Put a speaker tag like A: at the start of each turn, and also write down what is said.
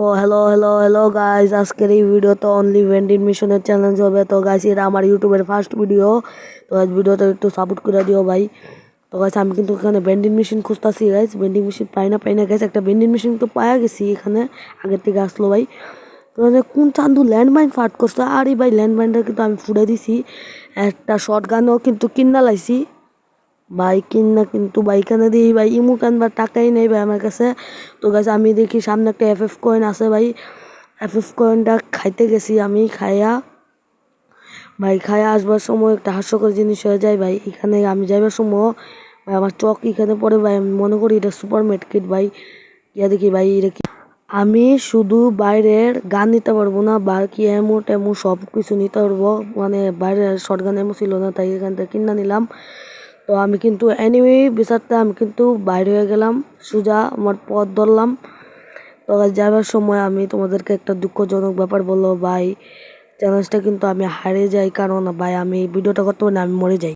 A: তো hello guys, আজকের এই ভিডিও তো অনলি ভেন্ডিং মেশিনের চ্যালেঞ্জ হবে। তো গাইস, এটা আমার ইউটিউবের ফার্স্ট ভিডিও। তো গাইস, ভিডিওটা একটু সাপোর্ট করে দিও ভাই। তো গাইস, আমি কিন্তু এখানে ভেন্ডিং মেশিন খুঁজতেছি গাইস। ভেন্ডিং মেশিন পাই না গাইস। একটা ভেন্ডিং মেশিন তো পাওয়া গেছি এখানে, আগের থেকে আসলো ভাই। তো কোন চান্দু ল্যান্ডমাইন ফাট করছে। আর এই ভাই ল্যান্ডমাইনটা কিন্তু আমি ফুড়ে দিছি। একটা শর্ট গানও কিন্তু কিনা লাইছি ভাই, কিনা কিন্তু ভাই এখানে দিই ভাই ইমু কানবার টাকাই নেই ভাই আমার কাছে। তো গাছ আমি দেখি সামনে একটা এফএফ কয়েন আছে ভাই। এফএফ কয়েনটা খাইতে গেছি আমি, খাইয়া আসবার সময় একটা হাস্যকর জিনিস হয়ে যায় ভাই। এখানে আমি যাইবার সময় ভাই আমার চক এখানে পড়ে ভাই। আমি মনে করি এটা সুপার মেডকিট ভাই। ইয়া দেখি ভাই এটা কি, আমি শুধু বাইরের গান নিতে পারবো না, বাকি এমো টেমো সব কিছু নিতে পারবো। মানে বাইরের শর্ট গান এমো ছিল না, তাই এখান থেকে কিনা নিলাম। তো আমি কিন্তু এনিওয়ে বিচারতে আমি কিন্তু বাইরে হয়ে গেলাম, সোজা আমার পথ ধরলাম। তো যাবার সময় আমি তোমাদেরকে একটা দুঃখজনক ব্যাপার বললো ভাই, চ্যালেঞ্জটা কিন্তু আমি হারিয়ে যাই। কারণ ভাই আমি ভিডিওটা করতে পারি না, আমি মরে যাই।